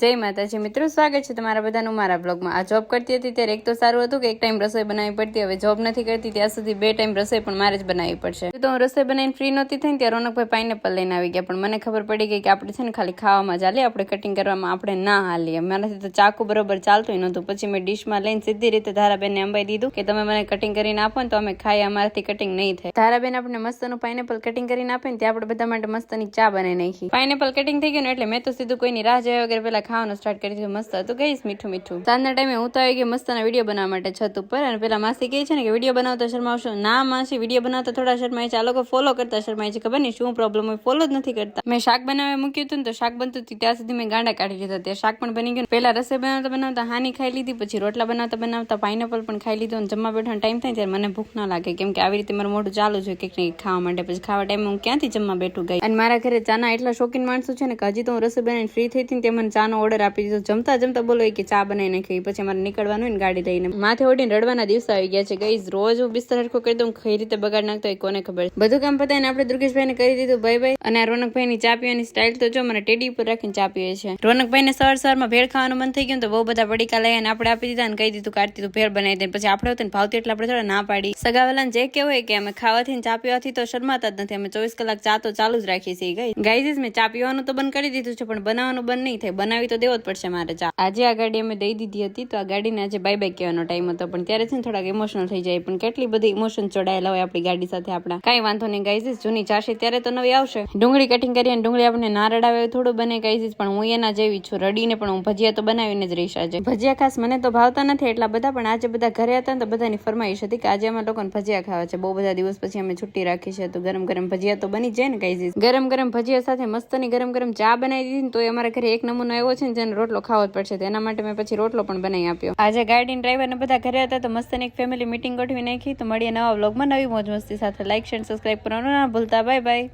જય માતાજી મિત્રો, સ્વાગત છે તમારા બધાનું મારા બ્લોગમાં। આ જોબ કરતી હતી ત્યારે એક તો સારું હતું કે એક ટાઈમ રસોઈ બનાવવી પડતી, હવે જોબ નથી કરતી ત્યાં સુધી 2 ટાઈમ રસોઈ પણ મારે જ બનાવવી પડશે। તો હું રસોઈ બનાવીને ફ્રી નહોતી થઈ ત્યારે રોનકભાઈ પાઇનેપલ લઈને આવી ગયા, પણ મને ખબર પડી ગઈ કે આપણે છે ને ખાલી ખાવામાં જ હાલીએ, આપણે કટિંગ કરવામાં આપણે ના હાલીએ। મારાથી તો ચાકુ બરોબર ચાલતું નહોતું, પછી મેં ડીશમાં લઈને સીધી રીતે ધારાબેનને અંબાઈ દીધું કે તમે મને કટિંગ કરીને આપો ને તો અમે ખાઈએ, અમારાથી કટિંગ નહીં થાય। ધારાબેન આપણે મસ્તનું પાઇનેપલ કટિંગ કરીને આપે ને ત્યાં આપણે બધા માટે મસ્તની ચા બનાવી નાખી। પાઇનેપલ કટિંગ થઈ ગયું ને એટલે મેં તો સીધું કોઈની રાહ જોયા વગર પેલા ખાવાનું સ્ટાર્ટ કરી દીધું। મસ્ત હતું ગઈશ, મીઠું મીઠું। સાંજના ટાઈમે હું તો આવી ગઈ મસ્તના વિડીયો બનાવવા માટે છત ઉપર, અને પેલા માસી કહે છે ને કે વિડીયો બનાવતા શરમાવશો ના માસી, વિડીયો બનાવતા થોડા શરમાય છે, આ લોકો ફોલો કરતા શરમાય છે, ખબર નહીં શું પ્રોબ્લેમ હોય, ફોલો જ નથી કરતા। મેં શાક બનાવવા મૂક્યું હતું ને તો શાક બનતું હતું ત્યાં સુધી મેં ગાંડા કાઢી લીધા, ત્યાં શાક પણ બની ગયું। પેલા રસોઈ બનાવતા બનાવતા હાની ખાઈ લીધી, પછી રોટલા બનાવતા બનાવતા પાઇનેપલ પણ ખાઈ લીધું, અને જમવા બેઠવાનો ટાઈમ થાય ત્યારે મને ભૂખ ના લાગે, કેમ કે આવી રીતે મારું મોઢું ચાલુ છે કંઈક ને ખાવા માટે। પછી ખાવા ટાઈમે હું ક્યાંથી જમવા બેઠું ગઈ, અને મારા ઘરે ચાના એટલા શોખીન માણસો છે ને કે હજી તો હું રસોઈ બનાવીને ફ્રી થઈ હતી તે મને ચાનો ઓર્ડર આપી દીધો। જમતા જમતા બોલો કે ચા બનાવી નાખી, પછી અમારે નીકળવાનું હોય ને ગાડી લઈને, માથે ઓઢીને રડવાના દિવસો આવી ગયા છે ગઈસ। રોજ હું બિસ્તર હરખો કરી દઉં, કઈ રીતે બગાડ નાખતો હોય કોને ખબર। બધું કામ પતાવીને આપણે દુર્ગેશભાઈને કરી દીધું બાય બાય, અને આ રોનકભાઈની ચા પીવાની સ્ટાઇલ તો જો મને ટેડી ઉપર રાખીને ચા પીવે છે। રોનકભાઈને સવારમાં ભેળ ખાવાનું મન થઈ ગયું તો બહુ બધા પડીકા લઈને આપણે આપી દીધા અને કહી દીધું કાઢતી તું ભેળ બનાવી દે, પછી આપણે હોતું ને ભાવતી એટલે આપણે થોડા ના પાડી। સગાવાલાને જે કેવું હોય કે અમે ખાવાથી ચા પીવાથી તો શરમાતા જ નથી, અમે 24 કલાક ચા તો ચાલુ જ રાખીએ છીએ ગાઈઝ। મેં ચા પીવાનું તો બંધ કરી દીધું છે પણ બનાવવાનું બંધ નહીં થાય, બનાવી તો દેવો જ પડશે મારે ચા। આજે આ ગાડી અમે દઈ દીધી હતી તો આ ગાડીને આજે બાય બાય કહેવાનો ટાઈમ હતો, પણ ત્યારે છે ને થોડાક ઇમોશનલ થઈ જાય, પણ કેટલી બધી ઇમોશન જોડાયેલા હોય આપણી ગાડી સાથે આપણા। કઈ વાંધો નહીં ગાઈઝ, જૂની ચાશે ત્યારે તો નવી આવશે। ડુંગળી કટિંગ કરી અને ડુંગળી આપણને ના રડાવે થોડું બને ગાઈઝ, પણ હું એના જેવી છું, રડીને પણ હું ભજીયા તો બનાવીને જ રહીશ આજે। ભજીયા ખાસ મને તો ભાવતા નથી એટલા બધા, પણ આજે બધા ઘરે હતા ને તો બધાની ફરમાઈશ હતી કે આજે અમારા લોકોને ભજીયા ખાવા છે, બહુ બધા દિવસ પછી અમે છુટ્ટી રાખી છે તો ગરમ ગરમ ભજીયા તો બની જાય ને ગાઈઝ। ગરમ ગરમ ભજીયા સાથે મસ્તની ગરમ ગરમ ચા બનાવી દીધી ને તો અમારા ઘરે એક નમૂનો આવ્યો છે ને જેને રોટલો ખાવો જ પડશે, તેના માટે મેં પછી રોટલો પણ બનાવી આપ્યો। આજે ગાડી ડ્રાઈવર ને બધા ઘરે હતા તો મસ્તની એક ફેમિલી મીટિંગ ગોઠવી નાખી। તો મળીએ નવા વ્લોગમાં નવી મોજ મસ્તી સાથે। લાઈક શેર સબસ્ક્રાઇબ કરવાનું ના ભૂલતા, બાય બાય।